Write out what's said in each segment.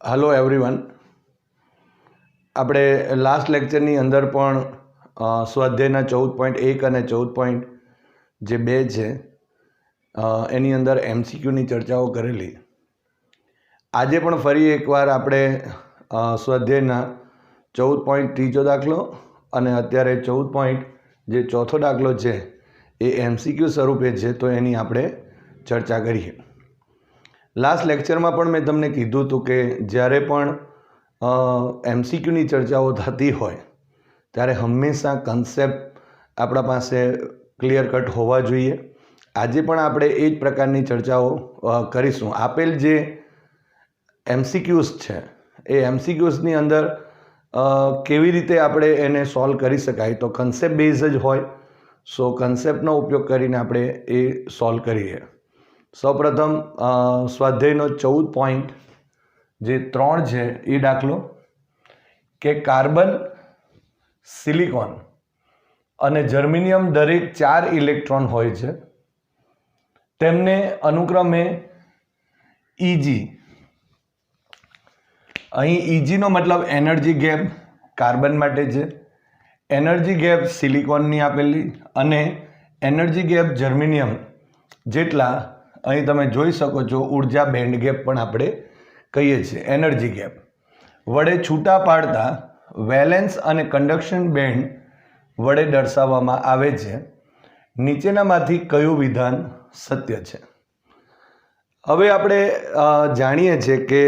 Hello everyone, આપણે last લેક્ચરની અંદર પણ સ્વાધ્યાયના 14.1 અને 14.2 છે એની અંદર એમસીક્યુની ચર્ચાઓ કરેલી. આજે પણ ફરી એકવાર આપણે સ્વાધ્યાયના 14.3 દાખલો અને અત્યારે 14.4 દાખલો છે એ એમસીક્યુ સ્વરૂપે છે, તો એની આપણે ચર્ચા કરીએ. લાસ્ટ લેક્ચરમાં પણ મેં તમને કીધું હતું કે જ્યારે પણ એમસીક્યુની ચર્ચાઓ થતી હોય ત્યારે હંમેશા કન્સેપ્ટ આપણા પાસે ક્લિયર કટ હોવા જોઈએ. આજે પણ આપણે એ જ પ્રકારની ચર્ચાઓ કરીશું. આપેલ જે એમસીક્યુઝ છે એ એમસીક્યુઝની અંદર કેવી રીતે આપણે એને સોલ્વ કરી શકાય, તો કન્સેપ્ટ બેઝ જ હોય. સો કન્સેપ્ટનો ઉપયોગ કરીને આપણે એ સોલ્વ કરીએ. સૌપ્રથમ સ્વાધ્યાયનો 14.3 છે એ દાખલો કે કાર્બન, સિલિકોન અને જર્મેનિયમ દરેક 4 ઇલેક્ટ્રોન હોય છે. તેમને અનુક્રમે ઇજી, અહીં ઇજીનો મતલબ એનર્જી ગેપ કાર્બન માટે છે, એનર્જી ગેપ સિલિકોનની આપેલી અને એનર્જી ગેપ જર્મેનિયમ જેટલા અહીં તમે જોઈ શકો છો ઉર્જા બેન્ડ ગેપ પણ આપણે કહીએ છીએ. એનર્જી ગેપ વડે છૂટા પાડતા વેલેન્સ અને કન્ડક્શન બેન્ડ વડે દર્શાવવામાં આવે છે. નીચેનામાંથી કયું વિધાન સત્ય છે? હવે આપણે જાણીએ છીએ કે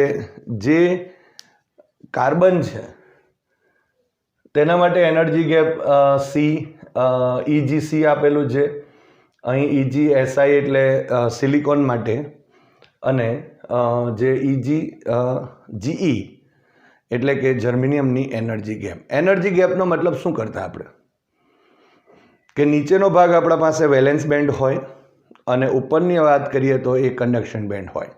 જે કાર્બન છે તેના માટે એનર્જી ગેપ ઇજીસી આપેલું છે. અહીં ઇજી એસઆઈ એટલે સિલિકોન માટે અને જે જીઈ એટલે કે જર્મેનિયમની એનર્જી ગેપ. એનર્જી ગેપનો મતલબ શું કરતા આપણે કે નીચેનો ભાગ આપણા પાસે વેલેન્સ બેન્ડ હોય અને ઉપરની વાત કરીએ તો એ કન્ડક્શન બેન્ડ હોય.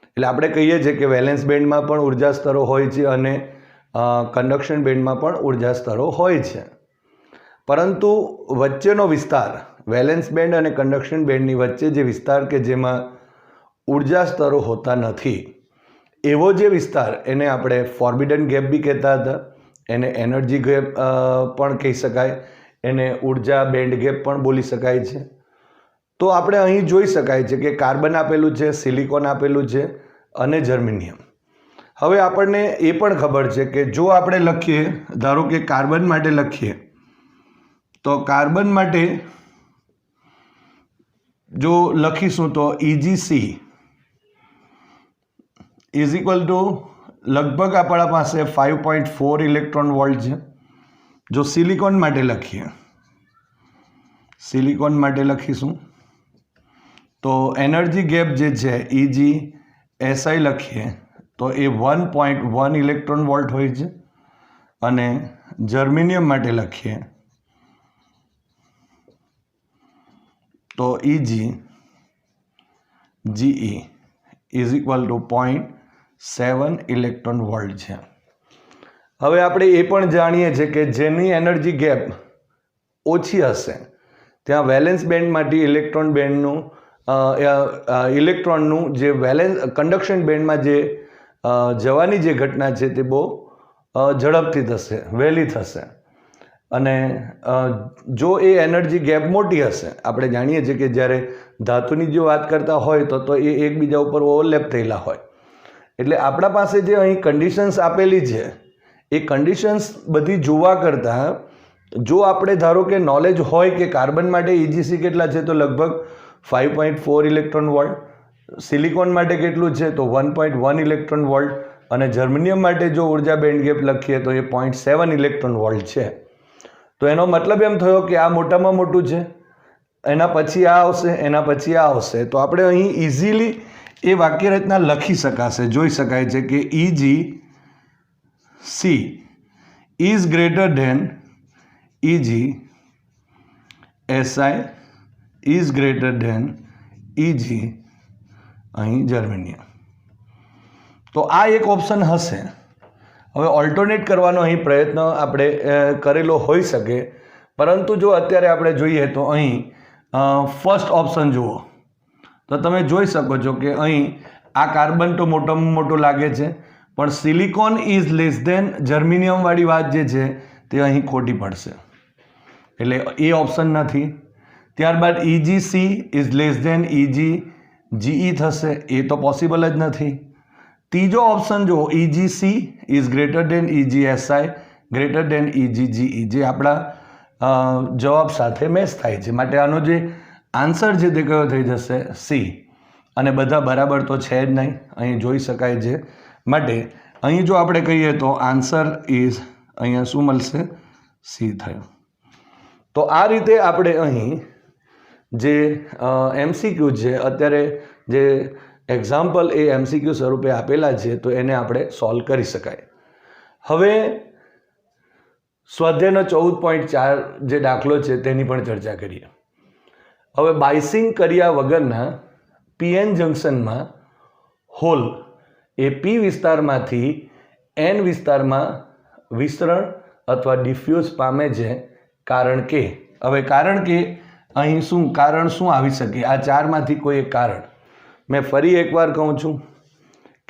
એટલે આપણે કહીએ છીએ કે વેલેન્સ બેન્ડમાં પણ ઉર્જા સ્તરો હોય છે અને કન્ડક્શન બેન્ડમાં પણ ઉર્જા સ્તરો હોય છે, પરંતુ વચ્ચેનો વિસ્તાર વેલેન્સ બેન્ડ અને કન્ડક્શન બેન્ડની વચ્ચે જે વિસ્તાર કે જેમાં ઉર્જા સ્તરો હોતા નથી એવો જે વિસ્તાર એને આપણે ફોર્બિડન ગેપ બી કહેતા હતા, એને એનર્જી ગેપ પણ કહી શકાય, એને ઉર્જા બેન્ડ ગેપ પણ બોલી શકાય છે. તો આપણે અહીં જોઈ શકાય છે કે કાર્બન આપેલું છે, સિલિકોન આપેલું છે અને જર્મેનિયમ. હવે આપણને એ પણ ખબર છે કે જો આપણે લખીએ, ધારો કે કાર્બન માટે લખીએ તો કાર્બન માટે જો લખીશું તો ઇજીસી ઇઝ ઇક્વલ ટુ લગભગ આપણા પાસે 5.4 ઇલેક્ટ્રોન વોલ્ટ છે. જો સિલિકોન માટે લખીએ, સિલિકોન માટે લખીશું તો એનર્જી ગેપ જે છે ઇજી એસઆઈ લખીએ તો એ 1.1 ઇલેક્ટ્રોન વોલ્ટ હોય છે અને જર્મેનિયમ માટે લખીએ તો EG GE is equal to 0.7 electron volt છે. હવે આપણે એ પણ જાણીએ છીએ કે જેની એનર્જી ગેપ ઓછી હશે ત્યાં વેલેન્સ બેન્ડમાંથી ઇલેક્ટ્રોન બેન્ડનું ઇલેક્ટ્રોનનું જે વેલેન્સ કન્ડક્શન બેન્ડમાં જે જવાની જે ઘટના છે તે બહુ ઝડપથી થશે, વહેલી થશે. અને જો એ એનર્જી ગેપ મોટી હશે, આપણે જાણીએ છીએ કે જ્યારે ધાતુની જો વાત કરતા હોય તો એ એકબીજા ઉપર ઓવરલેપ થયેલા હોય. એટલે આપણા પાસે જે અહીં કન્ડિશન્સ આપેલી છે એ કન્ડિશન્સ બધી જોવા કરતાં જો આપણે ધારો કે નોલેજ હોય કે કાર્બન માટે ઇજીસી કેટલા છે તો લગભગ 5.4 ઇલેક્ટ્રોન વોલ્ટ, સિલિકોન માટે કેટલું છે તો 1.1 ઇલેક્ટ્રોન વોલ્ટ અને જર્મેનિયમ માટે જો ઉર્જા બેન્ડ ગેપ લખીએ તો એ 0.7 ઇલેક્ટ્રોન વોલ્ટ છે. તો એનો મતલબ એમ થયો કે આ મોટામાં મોટું છે, એના પછી આ આવશે, એના પછી આ આવશે. તો આપણે અહીં ઇઝીલી એ વાક્ય રચના લખી શકાશે, જોઈ શકાય છે કે Eg C is greater than Eg Si is greater than Eg અહીં જર્મેનિયમ. તો આ એક ઓપ્શન હશે. હવે ઓલ્ટરનેટ કરવાનો અહીં પ્રયત્ન આપણે કરેલો હોઈ શકે, પરંતુ જો અત્યારે આપણે જોઈએ તો અહીં ફર્સ્ટ ઓપ્શન જુઓ તો તમે જોઈ શકો છો કે અહીં આ કાર્બન તો મોટામાં મોટો લાગે છે, પણ સિલિકોન ઇઝ લેસ દેન જર્મિનિયમવાળી વાત જે છે તે અહીં ખોટી પડશે, એટલે એ ઓપ્શન નથી. ત્યારબાદ EgC is less than EgGe થશે, એ તો પોસિબલ જ નથી. ત્રીજો ઓપ્શન જો EgC is greater than EgSi greater than EgGe, જે આપણા જવાબ સાથે મેચ થાય છે. માટે આનો જે આન્સર છે તે કયો થઈ જશે? C. અને બધા બરાબર તો છે જ નહીં, અહીં જોઈ શકાય છે. માટે અહીં જો આપણે કહીએ તો આન્સર ઇઝ અહીંયા શું મળશે? C થયું. તો આ રીતે આપણે અહીં જે MCQ છે, અત્યારે જે એક્ઝામ્પલ એ MCQ સ્વરૂપે આપેલા છે, તો એને આપણે સોલ્વ કરી શકાય. હવે સ્વાધ્યાયનો 14.4 જે દાખલો છે તેની પણ ચર્ચા કરીએ. હવે બાઇસિંગ કર્યા વગરના PN જંક્શનમાં હોલ એ P વિસ્તારમાંથી N વિસ્તારમાં વિસ્તરણ અથવા ડિફ્યુઝ પામે છે, કારણ કે હવે કારણ કે અહીં કારણ શું આવી શકે? આ ચારમાંથી કોઈ એક કારણ. મેં ફરી એકવાર કહું છું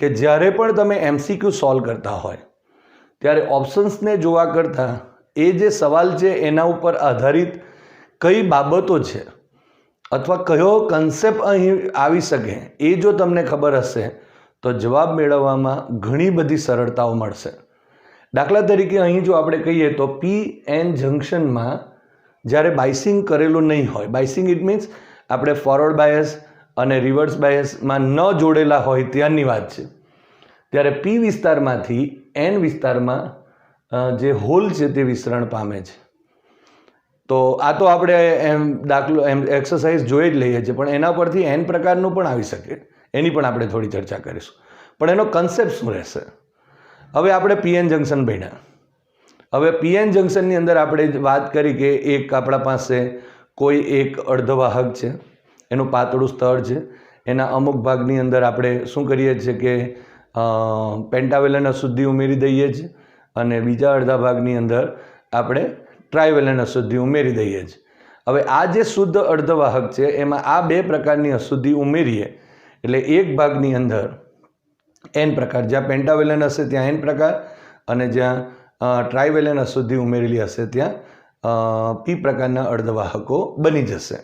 કે જ્યારે પણ તમે MCQ સોલ્વ કરતા હોય ત્યારે ઓપ્શન્સને જોવા કરતાં એ જે સવાલ છે એના ઉપર આધારિત કઈ બાબતો છે અથવા કયો કન્સેપ્ટ અહીં આવી શકે એ જો તમને ખબર હશે તો જવાબ મેળવવામાં ઘણી બધી સરળતાઓ મળશે. દાખલા તરીકે અહીં જો આપણે કહીએ તો PN જંક્શનમાં જ્યારે બાઇસિંગ કરેલું નહીં હોય, બાઇસિંગ ઇટ મીન્સ આપણે ફોરવર્ડ બાયસ અને રિવર્સ બાયસમાં ન જોડેલા હોય ત્યાંની વાત છે, ત્યારે P વિસ્તારમાંથી N વિસ્તારમાં જે હોલ છે તે વિસ્તરણ પામે છે. તો આ તો આપણે દાખલો એક્સરસાઇઝ જોઈ જ લઈએ છીએ, પણ એના પરથી N પ્રકારનું પણ આવી શકે, એની પણ આપણે થોડી ચર્ચા કરીશું. પણ એનો કન્સેપ્ટ શું રહેશે? હવે આપણે PN જંક્શન બન્યા. હવે PN જંક્શનની અંદર આપણે વાત કરી કે એક આપણા પાસે કોઈ એક અર્ધવાહક છે, એનું પાતળું સ્તર છે, એના અમુક ભાગની અંદર આપણે શું કરીએ છીએ કે પેન્ટાવેલન અશુદ્ધિ ઉમેરી દઈએ છીએ અને બીજા અડધા ભાગની અંદર આપણે ટ્રાયવેલન અશુદ્ધિ ઉમેરી દઈએ છીએ. હવે આ જે શુદ્ધ અર્ધવાહક છે એમાં આ બે પ્રકારની અશુદ્ધિ ઉમેરીએ એટલે એક ભાગની અંદર N પ્રકાર, જ્યાં પેન્ટાવેલન હશે ત્યાં N પ્રકાર અને જ્યાં ટ્રાયવેલન અશુદ્ધિ ઉમેરેલી હશે ત્યાં P પ્રકારના અર્ધવાહકો બની જશે.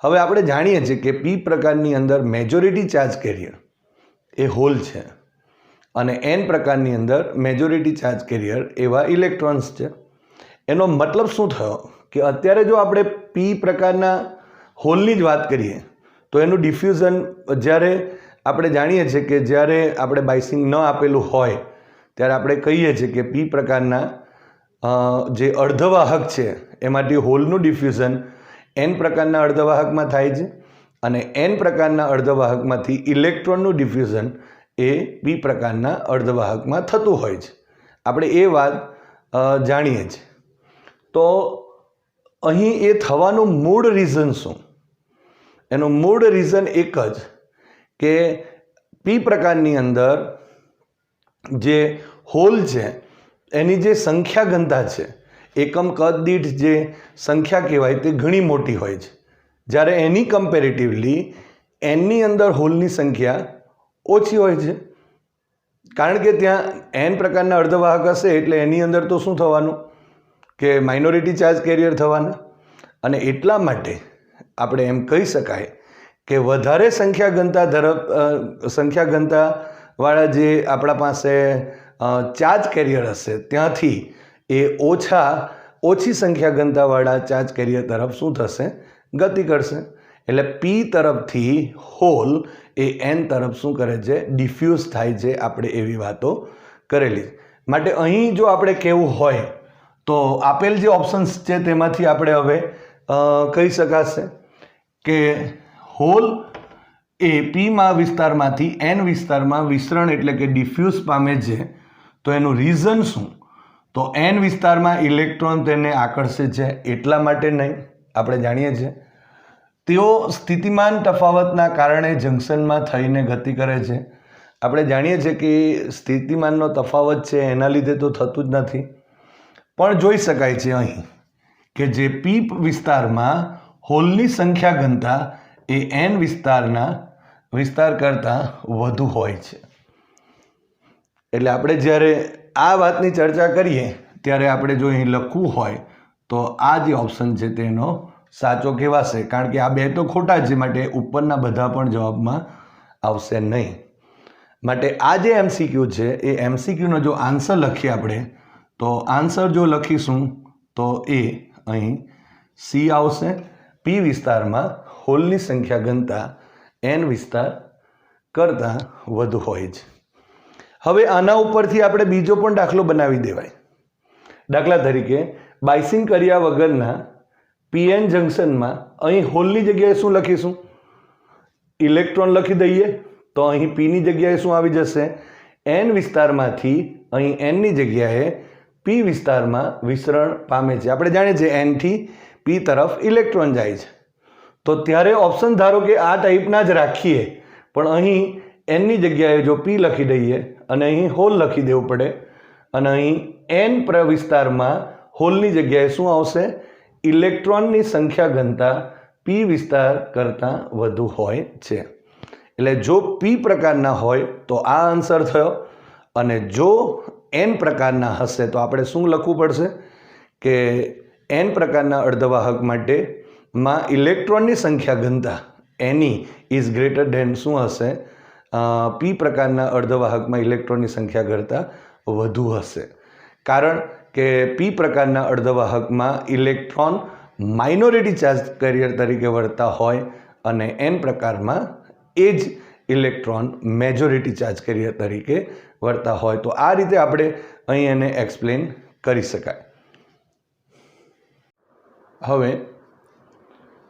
હવે આપણે જાણીએ છીએ કે P પ્રકારની અંદર મેજોરિટી ચાર્જ કેરિયર એ હોલ છે અને N પ્રકારની અંદર મેજોરિટી ચાર્જ કેરિયર એવા ઇલેક્ટ્રોન્સ છે. એનો મતલબ શું થયો કે અત્યારે જો આપણે P પ્રકારના હોલની જ વાત કરીએ તો એનું ડિફ્યુઝન જ્યારે આપણે જાણીએ છીએ કે જ્યારે આપણે બાઇસિંગ ન આપેલું હોય ત્યારે આપણે કહીએ છીએ કે P પ્રકારના જે અર્ધવાહક છે એમાંથી હોલનું ડિફ્યુઝન N પ્રકારના અર્ધવાહકમાં થાય છે અને N પ્રકારના અર્ધવાહકમાંથી ઇલેક્ટ્રોનનું ડિફ્યુઝન એ P પ્રકારના અર્ધવાહકમાં થતું હોય છે. આપણે એ વાત જાણીએ છીએ. તો અહીં એ થવાનું મૂળ રીઝન શું? એનું મૂળ રીઝન એક જ કે P પ્રકારની અંદર જે હોલ છે એની જે સંખ્યા ઘનતા છે, એકમ કદ દીઠ જે સંખ્યા કહેવાય તે ઘણી મોટી હોય છે, જ્યારે એની કમ્પેરેટિવલી Nની અંદર હોલની સંખ્યા ઓછી હોય છે. કારણ કે ત્યાં N પ્રકારના અર્ધવાહક હશે એટલે એની અંદર તો શું થવાનું કે માઇનોરિટી ચાર્જ કેરિયર થવાના, અને એટલા માટે આપણે એમ કહી શકાય કે વધારે સંખ્યા ઘનતાવાળા જે આપણા પાસે ચાર્જ કેરિયર હશે ત્યાંથી એ ઓછી સંખ્યા ઘનતાવાળા ચાર્જ કેરિયર તરફ શું થશે? ગતિ કરશે. એટલે P તરફથી હોલ એ N તરફ શું કરે છે? ડિફ્યુઝ થાય છે. આપણે એવી વાતો કરેલી. માટે અહીં જો આપણે કહેવું હોય તો આપેલ જે ઓપ્શન્સ છે તેમાંથી આપણે હવે કહી શકાશે કે હોલ એ Pમાં વિસ્તારમાંથી N વિસ્તારમાં વિસ્તરણ એટલે કે ડિફ્યુઝ પામે છે. તો એનું રીઝન શું? તો N વિસ્તારમાં ઇલેક્ટ્રોન તેને આકર્ષે છે એટલા માટે નહીં, આપણે જાણીએ છીએ તેઓ સ્થિતિમાન તફાવતના કારણે જંક્શનમાં થઈને ગતિ કરે છે. આપણે જાણીએ છીએ કે સ્થિતિમાનનો તફાવત છે એના લીધે તો થતું જ નથી, પણ જોઈ શકાય છે અહીં કે જે P વિસ્તારમાં હોલની સંખ્યા ઘનતા એ N વિસ્તાર કરતાં વધુ હોય છે. એટલે આપણે જ્યારે આ વાતની ચર્ચા કરીએ ત્યારે આપણે જો અહીં લખવું હોય તો આ જે ઓપ્શન છે તેનો સાચો કહેવાશે, કારણ કે આ બે તો ખોટા છે, માટે ઉપરના બધા પણ જવાબમાં આવશે નહીં. માટે આ જે MCQ છે એ MCQનો જો આન્સર લખીએ આપણે તો આન્સર જો લખીશું તો એ અહીં C આવશે. P વિસ્તારમાં હોલની સંખ્યા ઘનતા N વિસ્તાર કરતાં વધુ હોય છે. હવે આના ઉપરથી આપણે બીજો પણ દાખલો બનાવી દેવાય. દાખલા તરીકે બાઇસિંગ કર્યા વગરના PN જંકશનમાં અહીં હોલની જગ્યાએ શું લખીશું? ઇલેક્ટ્રોન લખી દઈએ તો અહીં Pની જગ્યાએ શું આવી જશે? N વિસ્તારમાંથી અહીં Nની જગ્યાએ P વિસ્તારમાં વિસ્તરણ પામે છે. આપણે જાણીએ છીએ N થી P તરફ ઇલેક્ટ્રોન જાય છે. તો ત્યારે ઓપ્શન ધારો કે આ ટાઈપના જ રાખીએ, પણ અહીં Nની જગ્યાએ જો P લખી દઈએ અને અહીં હોલ લખી દેવું પડે, અને અહીં N વિસ્તારમાં હોલની જગ્યાએ શું આવશે? ઇલેક્ટ્રોનની સંખ્યા ઘનતા P વિસ્તાર કરતાં વધુ હોય છે. એટલે જો P પ્રકારના હોય તો આ આન્સર થયો, અને જો N પ્રકારના હશે તો આપણે શું લખવું પડશે કે N પ્રકારના અર્ધવાહક માટે માં ઇલેક્ટ્રોનની સંખ્યા ઘનતા Ne ઇઝ ગ્રેટર ધેન શું હશે? P પ્રકારના અર્ધવાહકમાં ઇલેક્ટ્રોનની સંખ્યા કરતાં વધુ હશે, કારણ કે P પ્રકારના અર્ધવાહકમાં ઇલેક્ટ્રોન માઇનોરિટી ચાર્જ કેરિયર તરીકે વર્તા હોય અને N પ્રકારમાં એ જ ઇલેક્ટ્રોન મેજોરિટી ચાર્જ કેરિયર તરીકે વર્તા હોય. તો આ રીતે આપણે અહીં એને એક્સપ્લેન કરી શકાય. હવે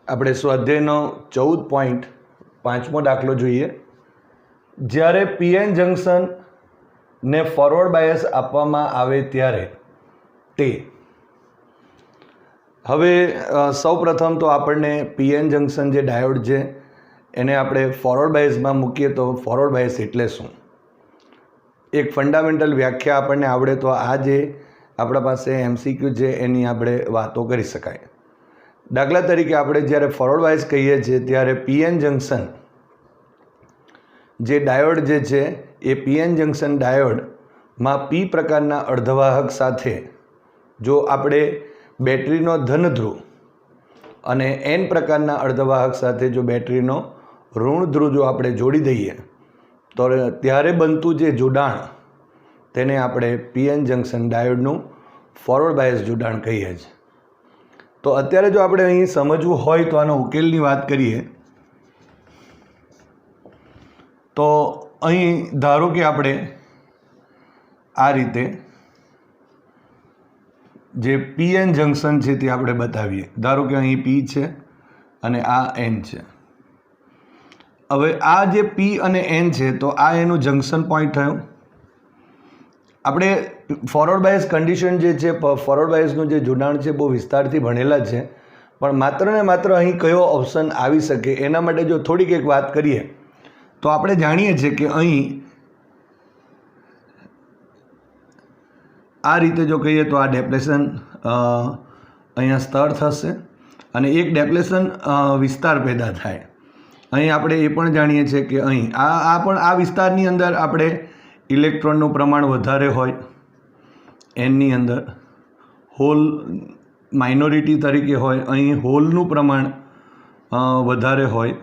આપણે સ્વાધ્યાયનો 14.5મો દાખલો જોઈએ. જ્યારે PN જંકશનને ફોરવર્ડ બાયસ આપવામાં આવે ત્યારે તે, હવે સૌપ્રથમ તો આપણને PN જંકશન જે ડાયોડ છે એને આપણે ફોરવર્ડ બાયસમાં મૂકીએ તો ફોરવર્ડ બાયસ એટલે શું? એક ફંડામેન્ટલ વ્યાખ્યા આપણને આવડે તો આ જે આપણા પાસે MCQ છે એની આપણે વાતો કરી શકાય. દાખલા તરીકે આપણે જ્યારે ફોરવર્ડ બાયસ કહીએ છીએ ત્યારે PN જંકશન જે ડાયોડ જે છે એ PN જંકશન ડાયોડમાં P પ્રકારના અર્ધવાહક સાથે જો આપણે બેટરીનો ધન ધ્રુવ અને N પ્રકારના અર્ધવાહક સાથે જો બેટરીનો ઋણ ધ્રુવ જો આપણે જોડી દઈએ તો ત્યારે બનતું જે જોડાણ તેને આપણે PN જંકશન ડાયોડનું ફોરવર્ડ બાયસ જોડાણ કહીએ છીએ. તો અત્યારે જો આપણે અહીં સમજવું હોય તો આનો ઉકેલની વાત કરીએ તો અહીં ધારો કે આપણે આ રીતે જે PN જંકશન છે તે આપણે બતાવીએ. ધારો કે અહીં P છે અને આ N છે. હવે આ જે P અને N છે તો આ એનું જંકશન પોઈન્ટ થયું. આપણે ફોરવર્ડ બાયસ કન્ડિશન જે છે, ફોરવર્ડ બાયસનું જે જોડાણ છે બહુ વિસ્તારથી ભણેલા છે, પણ માત્ર ને માત્ર અહીં કયો ઓપ્શન આવી શકે એના માટે જો થોડીક એક વાત કરીએ તો આપણે જાણીએ છીએ કે અહીં આ રીતે જો કહીએ તો આ ડેપ્લેશન અહીંયા સ્તર થશે અને એક ડેપ્લેશન વિસ્તાર પેદા થાય. અહીં આપણે એ પણ જાણીએ છીએ કે અહીં આ વિસ્તારની અંદર આપણે ઇલેક્ટ્રોનનું પ્રમાણ વધારે હોય, Nની અંદર હોલ માઇનોરિટી તરીકે હોય, અહીં હોલનું પ્રમાણ વધારે હોય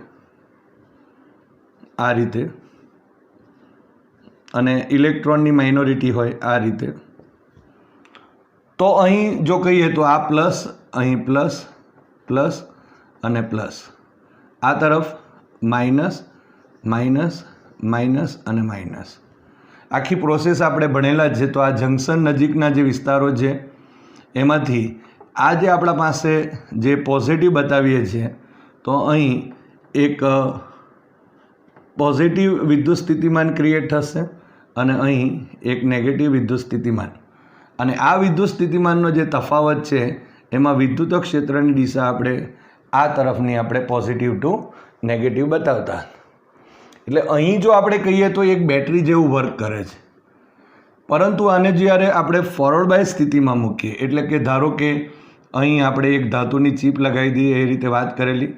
આ રીતે, અને ઇલેક્ટ્રોનની માઇનોરિટી હોય આ રીતે. તો અહીં જો કહીએ તો આ પ્લસ, અહીં પ્લસ પ્લસ અને પ્લસ, આ તરફ માઇનસ માઇનસ માઇનસ અને માઇનસ. આખી પ્રોસેસ આપણે ભણેલા છે. તો આ જંકશન નજીકના જે વિસ્તારો છે એમાંથી આ જે આપણા પાસે જે પોઝિટિવ બતાવીએ છીએ તો અહીં એક પોઝિટિવ વિદ્યુત સ્થિતિમાન ક્રિએટ થશે અને અહીં એક નેગેટિવ વિદ્યુત સ્થિતિમાન, અને આ વિદ્યુત સ્થિતિમાનનો જે તફાવત છે એમાં વિદ્યુત ક્ષેત્રની દિશા આપણે આ તરફની આપણે પોઝિટિવ ટુ નેગેટિવ બતાવતા. એટલે અહીં જો આપણે કહીએ તો એક બેટરી જેવું વર્ક કરે છે, પરંતુ આને જ્યારે આપણે ફોરવર્ડ બાયસ સ્થિતિમાં મૂકીએ, એટલે કે ધારો કે અહીં આપણે એક ધાતુની ચીપ લગાવી દઈએ એ રીતે વાત કરેલી,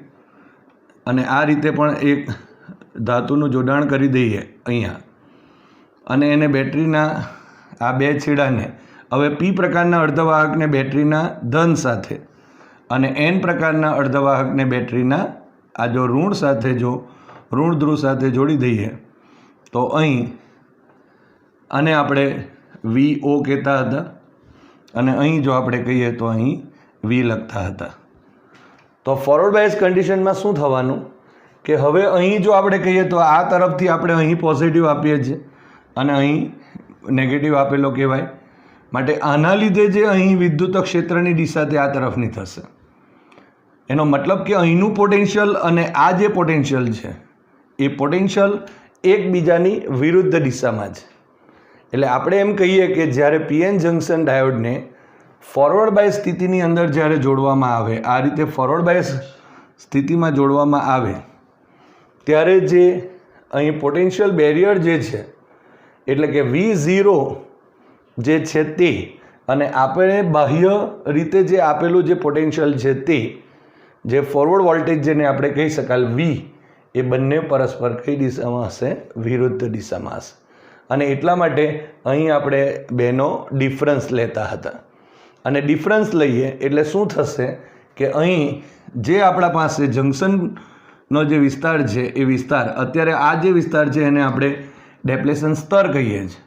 અને આ રીતે પણ એક ધાતુનું જોડાણ કરી દઈએ અહીંયા, અને એને બેટરીના આ બે છેડાને હવે પી પ્રકારના અર્ધવાહકને બેટરીના ધન સાથે અને એન પ્રકારના અર્ધવાહકને બેટરીના આ જો ઋણ ધ્રુવ સાથે જોડી દઈએ તો અહીં આને આપણે VO કહેતા હતા અને અહીં જો આપણે કહીએ તો અહીં V લખતા હતા. તો ફોરવર્ડ બાયસ કન્ડિશનમાં શું થવાનું કે હવે અહીં જો આપણે કહીએ તો આ તરફથી આપણે અહીં પોઝિટિવ આપીએ છીએ અને અહીં નેગેટિવ આપેલો કહેવાય. માટે આના લીધે જે અહીં વિદ્યુત ક્ષેત્રની દિશા તે આ તરફની થશે. એનો મતલબ કે અહીંનું પોટેન્શિયલ અને આ જે પોટેન્શિયલ છે એ પોટેન્શિયલ એકબીજાની વિરુદ્ધ દિશામાં છે. એટલે આપણે એમ કહીએ કે જ્યારે PN જંક્શન ડાયોડને ફોરવર્ડ બાયસ સ્થિતિની અંદર જ્યારે જોડવામાં આવે, આ રીતે ફોરવર્ડ બાયસ સ્થિતિમાં જોડવામાં આવે ત્યારે જે અહીં પોટેન્શિયલ બેરિયર જે છે એટલે કે V0 જે છે તે અને આપણે બાહ્ય રીતે જે આપેલું જે પોટેન્શિયલ છે તે જે ફોરવર્ડ વોલ્ટેજ જેને આપણે કહી શકાય V એ બંને પરસ્પર કઈ દિશામાં હશે? વિરુદ્ધ દિશામાં હશે. અને એટલા માટે અહીં આપણે બેનો ડિફરન્સ લેતા હતા અને ડિફરન્સ લઈએ એટલે શું થશે કે અહીં જે આપણા પાસે જંક્શનનો જે વિસ્તાર છે એ વિસ્તાર અત્યારે આ જે વિસ્તાર છે એને આપણે ડેપ્લેશન સ્તર કહીએ છીએ.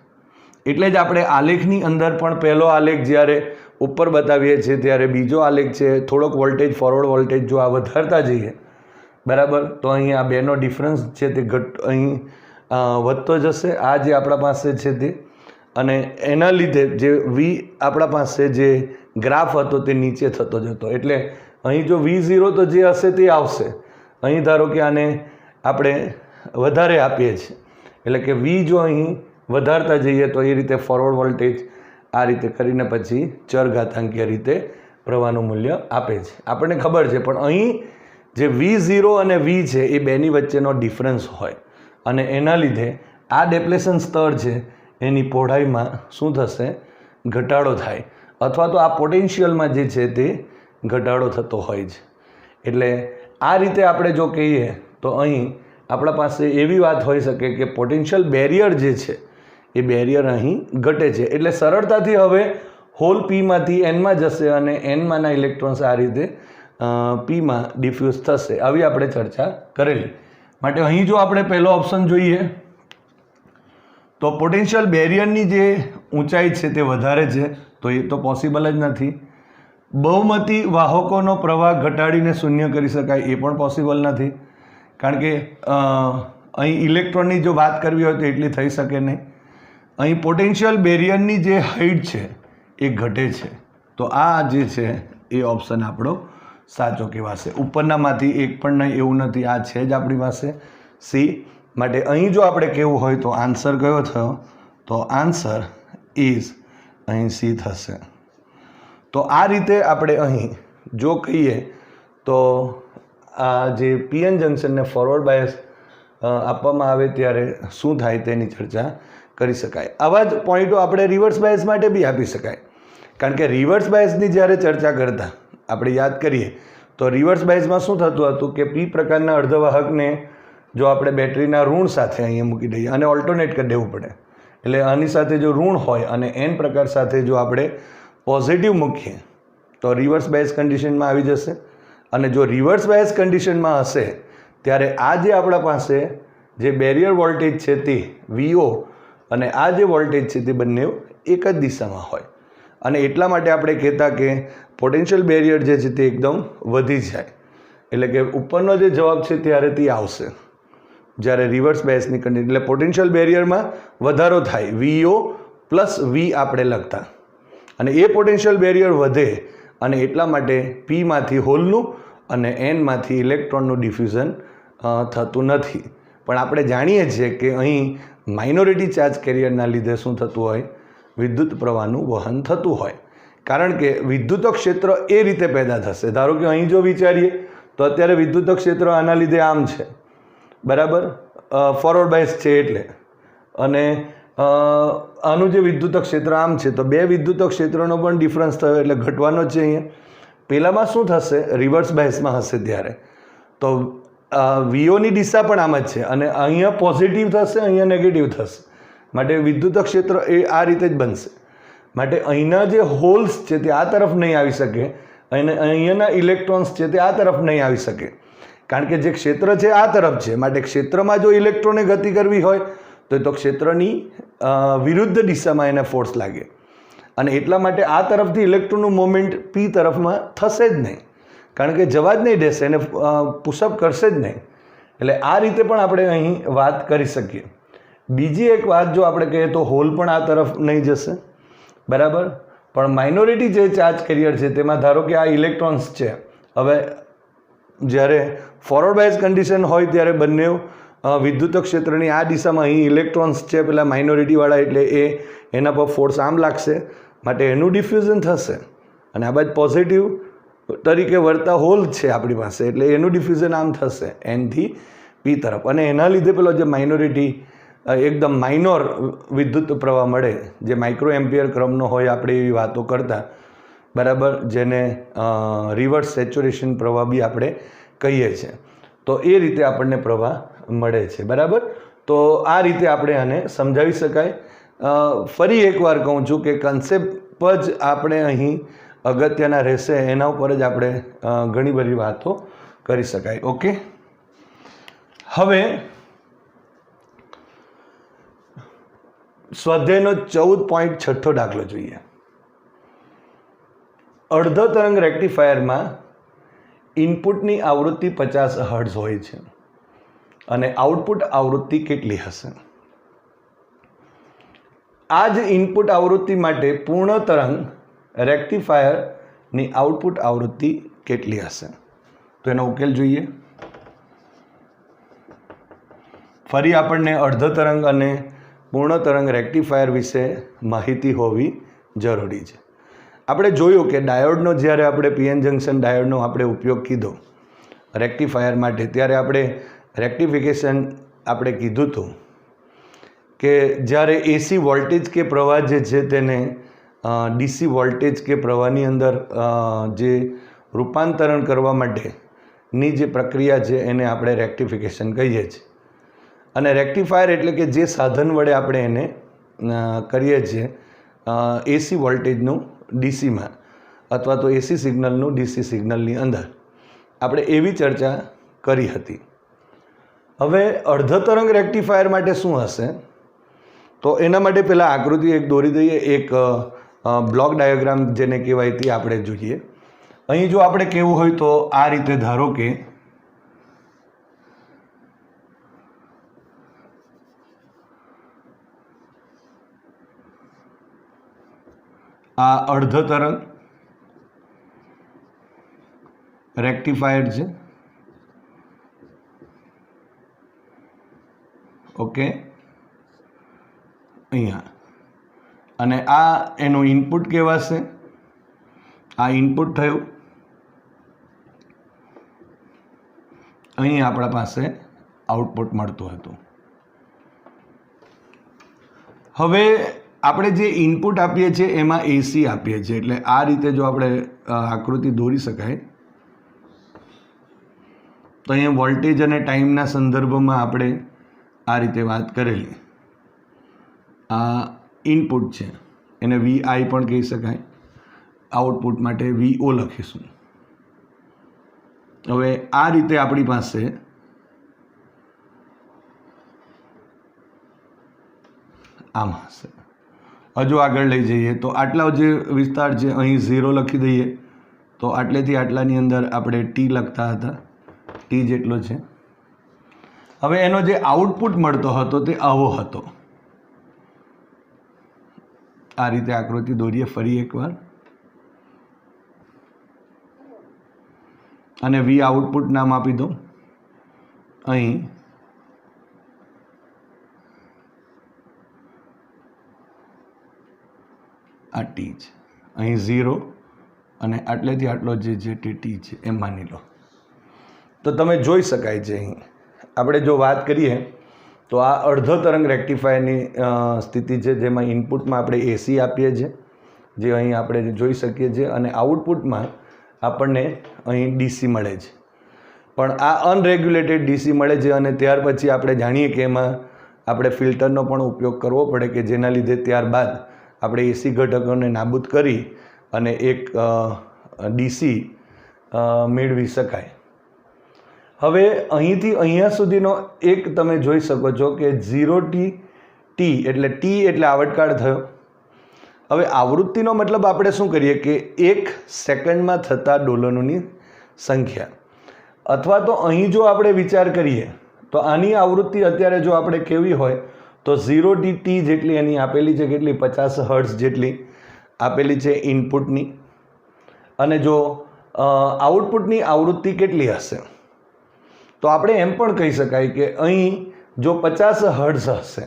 એટલે જ આપણે આલેખની અંદર પણ પહેલો આલેખ જ્યારે ઉપર બતાવીએ છીએ ત્યારે બીજો આલેખ છે થોડોક વોલ્ટેજ ફોરવર્ડ વોલ્ટેજ જો આ વધારતા જઈએ બરાબર તો અહીં આ બેનો ડિફરન્સ છે તે અહીં વધતો જશે. આ જે આપણા પાસે છે તે અને એના લીધે જે V આપણા પાસે જે ગ્રાફ હતો તે નીચે થતો જતો. એટલે અહીં જો V0 તો જે હશે તે આવશે. અહીં ધારો કે આને આપણે વધારે આપીએ છીએ એટલે કે V જો અહીં વધારતા જઈએ તો એ રીતે ફોરવર્ડ વોલ્ટેજ આ રીતે કરીને પછી ચરઘાતાંકીય રીતે પ્રવાહનું મૂલ્ય આપે છે. આપણને ખબર છે પણ અહીં જે V0 અને V છે એ બેની વચ્ચેનો ડિફરન્સ હોય અને એના લીધે આ ડેપ્લેશન સ્તર છે એની પહોળાઈમાં શું થશે? ઘટાડો થાય અથવા તો આ પોટેન્શિયલમાં જે છે તે ઘટાડો થતો હોય છે. એટલે આ રીતે આપણે જો કહીએ તો અહીં આપણા પાસે એવી વાત હોઈ શકે કે પોટેન્શિયલ બેરિયર જે છે એ બેરિયર અહીં ઘટે છે. એટલે સરળતાથી હવે હોલ Pમાંથી Nમાં જશે અને Nમાંના ઇલેક્ટ્રોન્સ આ રીતે Pમાં ડિફ્યુઝ થશે. આવી આપણે ચર્ચા કરેલી. માટે અહીં જો આપણે પહેલો ઓપ્શન જોઈએ તો પોટેન્શિયલ બેરિયરની જે ઊંચાઈ છે તે વધારે છે તો એ તો પોસિબલ જ નથી. બહુમતી વાહકોનો પ્રવાહ ઘટાડીને શૂન્ય કરી શકાય એ પણ પોસિબલ નથી. કારણ કે અહીં ઇલેક્ટ્રોનની જો વાત કરવી હોય તો એટલી થઈ શકે નહીં. અહીં પોટેન્શિયલ બેરિયરની જે હાઇટ છે એ ઘટે છે. તો આ જે છે એ ઓપ્શન આપણો સાચો કહેવાશે. ઉપરનામાંથી એક પણ નહીં એવું નથી, આ છે જ આપણી પાસે C. માટે અહીં જો આપણે કહેવું હોય તો આન્સર કયો થયો? તો આન્સર ઇઝ અહીં C થશે. તો આ રીતે આપણે અહીં જો કહીએ તો આ જે PN જંક્શનને ફોરવર્ડ બાયસ આપવામાં આવે ત્યારે શું થાય તેની ચર્ચા કરી શકાય. આવા જ પોઈન્ટો આપણે રિવર્સ બાયસ માટે બી આપી શકાય. કારણ કે રિવર્સ બાયસની જ્યારે ચર્ચા કરતા આપણે યાદ કરીએ તો રિવર્સ બાયસમાં શું થતું હતું કે P પ્રકારના અર્ધવાહકને જો આપણે બેટરીના ઋણ સાથે અહીંયા મૂકી દઈએ અને ઓલ્ટરનેટ કરી દેવું પડે. એટલે આની સાથે જો ઋણ હોય અને N પ્રકાર સાથે જો આપણે પોઝિટિવ મૂકીએ તો રિવર્સ બાયસ કન્ડિશનમાં આવી જશે. અને જો રિવર્સ બાયસ કન્ડિશનમાં હશે ત્યારે આ જે આપણા પાસે જે બેરિયર વોલ્ટેજ છે તે VO અને આ જે વોલ્ટેજ છે તે બંને એક જ દિશામાં હોય. અને એટલા માટે આપણે કહેતા કે પોટેન્શિયલ બેરિયર જે છે તે એકદમ વધી જાય. એટલે કે ઉપરનો જે જવાબ છે ત્યારે તે આવશે જ્યારે રિવર્સ બાયસની કન્ડિશન. એટલે પોટેન્શિયલ બેરિયરમાં વધારો થાય VO પ્લસ V આપણે લખતા અને એ પોટેન્શિયલ બેરિયર વધે અને એટલા માટે Pમાંથી હોલનું અને Nમાંથી ઇલેક્ટ્રોનનું ડિફ્યુઝન થતું નથી. પણ આપણે જાણીએ છીએ કે અહીં માઇનોરિટી ચાર્જ કેરિયરના લીધે શું થતું હોય? વિદ્યુત પ્રવાહનું વહન થતું હોય. કારણ કે વિદ્યુત ક્ષેત્ર એ રીતે પેદા થશે. ધારો કે અહીં જો વિચારીએ તો અત્યારે વિદ્યુત ક્ષેત્ર આના લીધે આમ છે બરાબર, ફોરવર્ડ બાયસ છે એટલે, અને આનું જે વિદ્યુત ક્ષેત્ર આમ છે તો બે વિદ્યુત ક્ષેત્રનો પણ ડિફરન્સ થયો એટલે ઘટવાનો જ છે. અહીંયા પહેલાંમાં શું થશે? રિવર્સ બાયસમાં હશે ત્યારે તો VOની દિશા પણ આમ જ છે અને અહીંયા પોઝિટિવ થશે, અહીંયા નેગેટિવ થશે. માટે વિદ્યુત ક્ષેત્ર એ આ રીતે જ બનશે. માટે અહીંના જે હોલ્સ છે તે આ તરફ નહીં આવી શકે અને અહીંયાના ઇલેક્ટ્રોન્સ છે તે આ તરફ નહીં આવી શકે, કારણ કે જે ક્ષેત્ર છે આ તરફ છે. માટે ક્ષેત્રમાં જો ઇલેક્ટ્રોને ગતિ કરવી હોય તો ક્ષેત્રની વિરુદ્ધ દિશામાં એને ફોર્સ લાગે, અને એટલા માટે આ તરફથી ઇલેક્ટ્રોનનું મોમેન્ટ પી તરફમાં થશે જ નહીં, કારણ કે જવા જ નહીં દેશે, એને પુશઅપ કરશે જ નહીં. એટલે આ રીતે પણ આપણે અહીં વાત કરી શકીએ. બીજી એક વાત જો આપણે કહીએ તો હોલ પણ આ તરફ નહીં જશે, બરાબર. પણ માઇનોરિટી જે ચાર્જ કેરિયર છે તેમાં ધારો કે આ ઇલેક્ટ્રોન્સ છે. હવે જ્યારે ફોરવર્ડ બાયસ કન્ડિશન હોય ત્યારે બંને વિદ્યુત ક્ષેત્રની આ દિશામાં અહીં ઇલેક્ટ્રોન્સ છે પેલા માઇનોરિટીવાળા, એટલે એના પર ફોર્સ આમ લાગશે, માટે એનું ડિફ્યુઝન થશે. અને આ બાજુ પોઝિટિવ તરીકે વર્તા હોલ છે આપણી પાસે, એટલે એનું ડિફ્યુઝન આમ થશે એનથી પી તરફ, અને એના લીધે પેલો જે માઇનોરિટી એકદમ માઇનોર વિદ્યુત પ્રવાહ મળે, જે માઇક્રો એમ્પિયર ક્રમનો હોય, આપણે એવી વાતો કરતા, બરાબર, જેને રિવર્સ સેચ્યુરેશન પ્રવાહ બી આપણે કહીએ છીએ. તો એ રીતે આપણને પ્રવાહ મળે છે, બરાબર. તો આ રીતે આપણે આને સમજાવી શકાય. ફરી એકવાર કહું છું કે કન્સેપ્ટ જ આપણે અહીં અગત્યના રહેશે, એના ઉપર જ આપણે ઘણી બધી વાતો કરી શકાય. ઓકે, હવે સ્વાધ્યાયનો 14.6 દાખલો જોઈએ. અડધો તરંગ રેક્ટિફાયરમાં ઇનપુટની આવૃત્તિ 50 હર્ટ્ઝ હોય છે અને આઉટપુટ આવૃત્તિ કેટલી હશે? આ જ ઇનપુટ આવૃત્તિ માટે પૂર્ણ તરંગ રેક્ટિફાયરની આઉટપુટ આવૃત્તિ કેટલી હશે? તો એનો ઉકેલ જોઈએ. ફરી આપણને અડધો તરંગ અને પૂર્ણ તરંગ રેક્ટિફાયર વિશે માહિતી હોવી જરૂરી છે. આપણે જોયું કે ડાયોડનો જ્યારે આપણે પીએન જંક્શન ડાયોડનો આપણે ઉપયોગ કીધો રેક્ટિફાયર માટે, ત્યારે આપણે રેક્ટિફિકેશન આપણે કીધું હતું કે જ્યારે એસી વોલ્ટેજ કે પ્રવાહ જે છે તેને ડીસી વોલ્ટેજ કે પ્રવાહની અંદર જે રૂપાંતરણ કરવા માટેની જે પ્રક્રિયા છે એને આપણે રેક્ટિફિકેશન કહીએ છીએ. અને રેક્ટિફાયર એટલે કે જે સાધન વડે આપણે એને કરીએ છીએ એસી વોલ્ટેજનું ડીસીમાં અથવા તો એસી સિગ્નલનું ડીસી સિગ્નલની અંદર, આપણે એવી ચર્ચા કરી હતી. હવે અડધો તરંગ રેક્ટિફાયર માટે શું હશે? તો એના માટે પહેલાં આકૃતિ એક દોરી દઈએ, એક બ્લોક ડાયાગ્રામ જેને કહેવાય તે આપણે જોઈએ. અહીં જો આપણે કહેવું હોય તો આ રીતે ધારો કે આ અડધો તરંગ રેક્ટિફાયર છે, ઓકે, અહીંયા, અને આ એનું ઇનપુટ કહેવાશે. આ ઇનપુટ થયું, અહીં આપણા પાસે આઉટપુટ મળતું હતું. હવે આપણે જે ઇનપુટ આપીએ છીએ એમાં એસી આપીએ છીએ, એટલે આ રીતે જો આપણે આકૃતિ દોરી શકાય તો અહીંયા વોલ્ટેજ અને ટાઈમના સંદર્ભમાં આપણે આ રીતે વાત કરેલી. આ ઇનપુટ છે, એને વીઆઈ પણ કહી શકાય, આઉટપુટ માટે વીઓ લખીશું. હવે આ રીતે આપણી પાસે આમ હશે. હજુ આગળ લઈ જઈએ તો આટલા જે વિસ્તાર છે અહીં 0 લખી દઈએ તો આટલેથી આટલાની અંદર આપણે ટી લખતા હતા, ટી જેટલો છે. હવે એનો જે આઉટપુટ મળતો હતો તે આવો હતો. આ રીતે આકૃતિ દોરીએ ફરી એકવાર, અને વી આઉટપુટ નામ આપી દો. અહીં આ ટી છે, અહીં 0 અને આટલેથી આટલો જે તે ટી છે એમ માની લો. તો તમે જોઈ શકાય છે અહીં આપણે જો વાત કરીએ તો આ અડધો તરંગ રેક્ટિફાયરની સ્થિતિ છે, જેમાં ઇનપુટમાં આપણે એસી આપીએ છીએ, જે અહીં આપણે જોઈ શકીએ છીએ, અને આઉટપુટમાં આપણને અહીં ડીસી મળે છે. પણ આ અનરેગ્યુલેટેડ ડીસી મળે છે, અને ત્યાર પછી આપણે જાણીએ કે એમાં આપણે ફિલ્ટરનો પણ ઉપયોગ કરવો પડે કે જેના લીધે ત્યારબાદ આપણે એસી ઘટકોને નાબૂદ કરી અને એક ડીસી મેળવી શકાય. હવે અહીંથી અહીંયા સુધીનો એક તમે જોઈ શકો છો કે 0T એટલે ટી એટલે આવર્તકાળ થયો. હવે આવૃત્તિનો મતલબ આપણે શું કરીએ કે 1 સેકન્ડમાં થતા ડોલનોની સંખ્યા, અથવા તો અહીં જો આપણે વિચાર કરીએ તો આની આવૃત્તિ અત્યારે જો આપણે કેવી હોય તો 0T જેટલી એની આપેલી છે, કેટલી 50 હર્ટ્ઝ જેટલી આપેલી છે ઇનપુટની, અને જો આઉટપુટની આવૃત્તિ કેટલી હશે તો આપણે એમ પણ કહી શકાય કે અહીં જો 50 હર્ટ્ઝ હશે.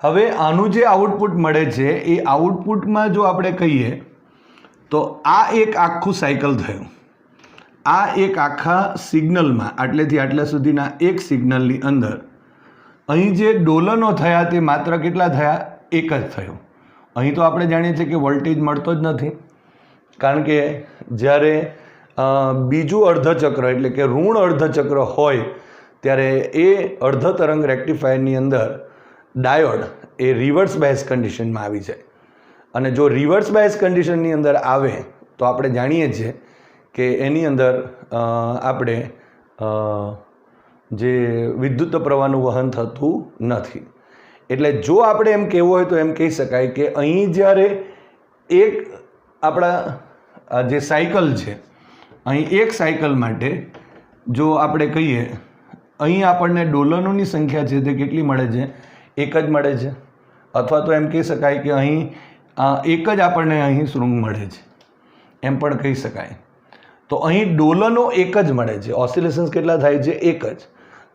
હવે આનું જે આઉટપુટ મળે છે એ આઉટપુટમાં જો આપણે કહીએ તો આ એક આખું સાયકલ થયું, આ એક આખા સિગ્નલમાં આટલેથી આટલા સુધીના એક સિગ્નલની અંદર અહીં જે ડોલનો થયા તે માત્ર કેટલા થયા? એક જ થયું. અહીં તો આપણે જાણીએ છીએ કે વોલ્ટેજ મળતો જ નથી, કારણ કે જ્યારે બીજું અર્ધચક્ર એટલે કે ઋણ અર્ધચક્ર હોય ત્યારે એ અર્ધ તરંગ રેક્ટિફાયરની અંદર ડાયોડ એ રિવર્સ બાયસ કન્ડિશનમાં આવી જાય, અને જો રિવર્સ બાયસ કન્ડિશનની અંદર આવે તો આપણે જાણીએ છીએ કે એની અંદર આપણે જે વિદ્યુત પ્રવાહનું વહન થતું નથી. એટલે જો આપણે એમ કહેવું હોય તો એમ કહી શકાય કે અહીં જ્યારે એક આપણા જે સાયકલ છે, અહીં એક સાયકલ માટે જો આપણે કહીએ અહીં આપણને ડોલનોની સંખ્યા છે તે કેટલી મળે છે? એક જ મળે છે, અથવા તો એમ કહી શકાય કે અહીં એક જ આપણને અહીં શૃંગ મળે છે, એમ પણ કહી શકાય. તો અહીં ડોલનો એક જ મળે છે, ઓસિલેશન્સ કેટલા થાય છે? એક જ.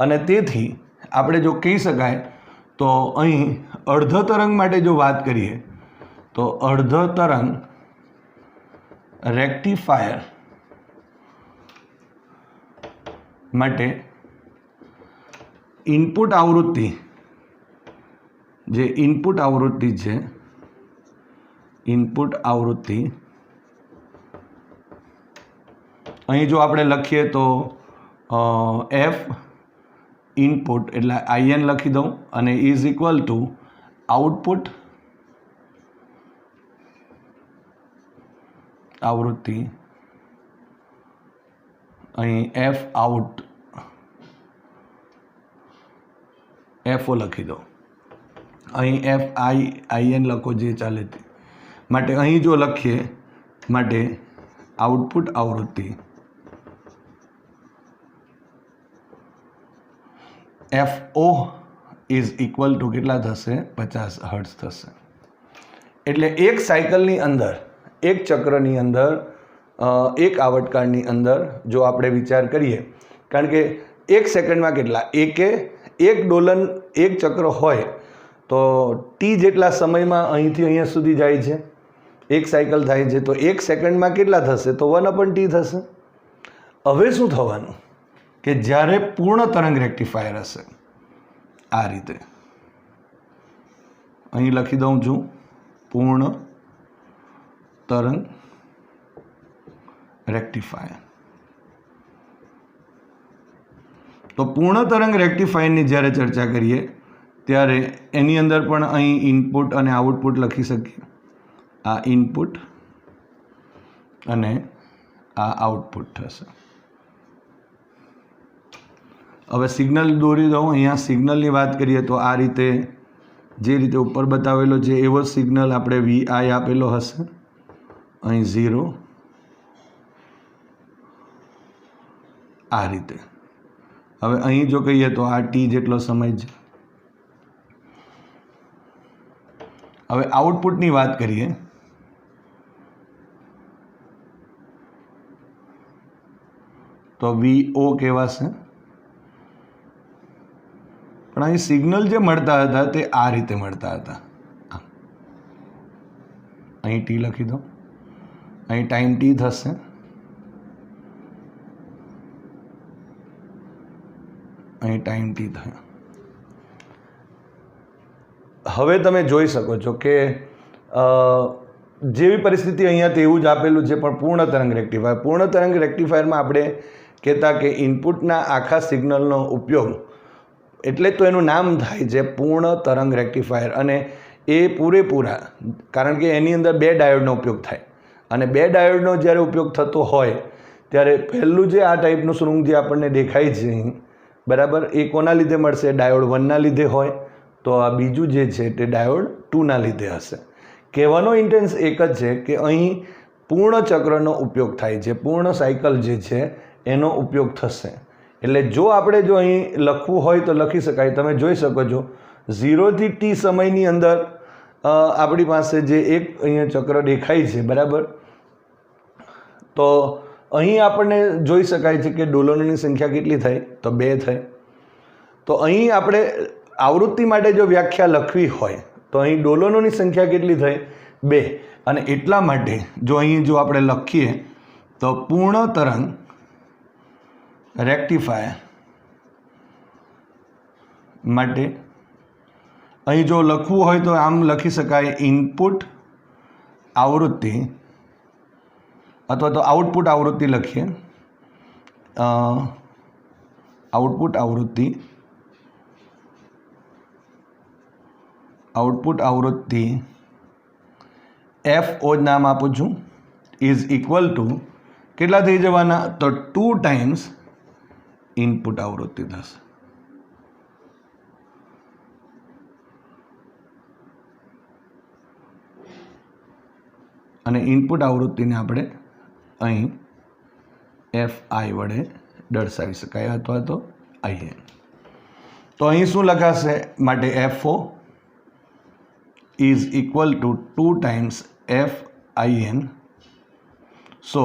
અને તેથી આપણે જો કહી શકાય તો અહીં અર્ધ તરંગ માટે જો વાત કરીએ તો અર્ધ તરંગ રેક્ટિફાયર માટે ઇનપુટ આવૃત્તિ, જે ઇનપુટ આવૃત્તિ છે, ઇનપુટ આવૃત્તિ અહીં જો આપણે લખીએ તો એફ ઇનપુટ એટલે IN લખી દઉં અને ઇઝ ઇક્વલ ટુ આઉટપુટ આવૃત્તિ, અહીં એફ આઉટ FO લખી દો, અહીં FIN લખો જે ચાલે તે માટે. અહીં જો લખીએ માટે આઉટપુટ આવૃત્તિ FO ઇઝ ઇક્વલ ટુ કેટલા થશે? 50 હર્ટ્ઝ થશે. એટલે એક સાયકલની અંદર, એક ચક્રની અંદર, એક આવર્તકાળની અંદર જો આપણે વિચાર કરીએ, કારણ કે એક સેકન્ડમાં કેટલા એક ડોલન એક ચક્ર હોય તો ટી જેટલા સમયમાં અહીંથી અહીંયા સુધી જાય છે, એક સાયકલ થાય છે, તો એક સેકન્ડમાં કેટલા થશે? તો 1/T થશે. હવે શું થવાનું કે જ્યારે પૂર્ણ તરંગ રેક્ટિફાયર હશે, આ રીતે અહીં લખી દઉં છું પૂર્ણ તરંગ રેક્ટિફાયર. તો પૂર્ણ તરંગ રેક્ટિફાયરની જ્યારે ચર્ચા કરીએ ત્યારે એની અંદર પણ અહીં ઇનપુટ અને આઉટપુટ લખી શકીએ. આ ઇનપુટ અને આ આઉટપુટ થશે. હવે સિગ્નલ દોરી દઉં. અહીંયા સિગ્નલની વાત કરીએ તો આ રીતે જે રીતે ઉપર બતાવેલો છે એવો સિગ્નલ આપણે VI આપેલો હશે, અહીં 0 આ રીતે. હવે અહીં જો કહીએ તો આ T જેટલો સમય છે. હવે આઉટપુટની વાત કરીએ તો VO કહેવાશે. પણ અહીં સિગ્નલ જે મળતા હતા તે આ રીતે મળતા હતા. અહીં T લખી દો, અહીં ટાઈમ T થશે, અહીં ટાઈમ T થયો. હવે તમે જોઈ શકો છો કે જેવી પરિસ્થિતિ અહીંયા તેવું જ આપેલું છે, પણ પૂર્ણ તરંગ રેક્ટિફાયર. પૂર્ણ તરંગ રેક્ટિફાયરમાં આપણે કહેતા કે ઇનપુટના આખા સિગ્નલનો ઉપયોગ એટલે તો એનું નામ થાય છે પૂર્ણ તરંગ રેક્ટિફાયર. અને એ પૂરેપૂરા, કારણ કે એની અંદર 2 ડાયોડનો ઉપયોગ થાય, અને 2 ડાયોડનો જ્યારે ઉપયોગ થતો હોય ત્યારે પહેલું જે આ ટાઈપનું શૃંગ જે આપણને દેખાય છે અહીં, બરાબર, એ કોના લીધે મળશે? ડાયોડ 1ના લીધે હોય. તો આ બીજું જે છે તે ડાયોડ 2ના લીધે હશે. કહેવાનો ઇન્ટેન્સ એક જ છે કે અહીં પૂર્ણ ચક્રનો ઉપયોગ થાય છે, પૂર્ણ સાયકલ જે છે એનો ઉપયોગ થશે. એટલે જો આપણે જો અહીં લખવું હોય તો લખી શકાય. તમે જોઈ શકો છો 0 થી t સમયની અંદર આપણી પાસે જે એક અહીંયા ચક્ર દેખાય છે, બરાબર, તો અહીં આપણને જોઈ શકાય છે કે ડોલનોની સંખ્યા કેટલી થઈ? તો 2 થઈ. તો અહીં આપણે આવૃત્તિ માટે જો વ્યાખ્યા લખવી હોય તો અહીં ડોલનોની સંખ્યા કેટલી થઈ? 2. અને એટલા માટે જો અહીં જો આપણે લખીએ તો પૂર્ણ તરંગ રેક્ટિફાયર માટે અહીં જો લખવું હોય તો આમ લખી શકાય, ઇનપુટ આવૃત્તિ અથવા તો આઉટપુટ આવૃત્તિ લખીએ. આઉટપુટ આવૃત્તિ FO જ નામ આપું છું, ઇઝ ઇક્વલ ટુ કેટલા થઈ જવાના? તો 2 ટાઈમ્સ ઇનપુટ આવૃત્તિ થશે. અને ઇનપુટ આવૃત્તિને આપણે અહીં FI વડે દર્શાવી શકાય અથવા તો IN. તો અહીં શું લખાશે? માટે FO is equal to 2 times FIN. So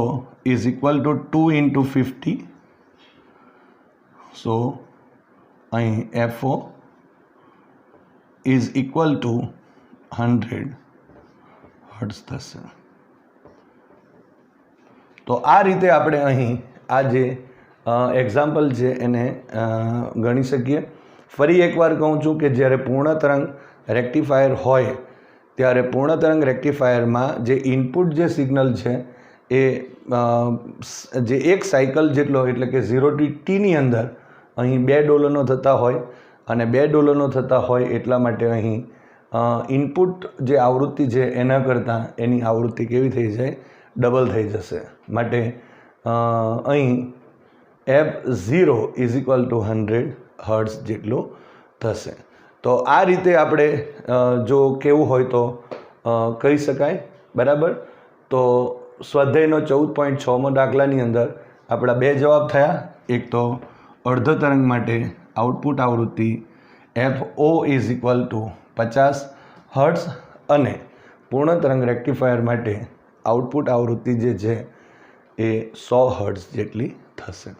is equal to 2 into 50. સો અહીં FO is equal to 100 hertz થશે. તો આ રીતે આપણે અહીં આ જે એક્ઝામ્પલ છે એને ગણી શકીએ. ફરી એકવાર કહું છું કે જ્યારે પૂર્ણ તરંગ રેક્ટિફાયર હોય ત્યારે પૂર્ણ તરંગ રેક્ટિફાયરમાં જે ઇનપુટ જે સિગ્નલ છે એ જે એક સાયકલ જેટલો, એટલે કે 0 થી tની અંદર અહીં 2 ડોલનો થતા હોય, અને 2 ડોલનો થતા હોય એટલા માટે અહીં ઇનપુટ જે આવૃત્તિ છે એના કરતાં એની આવૃત્તિ કેવી થઈ જાય? ડબલ થઈ જશે. માટે અહીં F0 is equal to 100 hertz જેટલું થશે. તો આ રીતે આપણે જો કહેવું હોય તો કહી શકાય, બરાબર. તો સ્વાધ્યાયનો 14.6મો દાખલાની અંદર આપણા 2 જવાબ થયા. એક તો અર્ધ તરંગ માટે આઉટપુટ આવૃત્તિ FO is equal to 50 hertz, અને પૂર્ણ તરંગ રેક્ટિફાયર માટે આઉટપુટ આવૃત્તિ જે છે એ 100 હર્ટ્ઝ જેટલી થશે.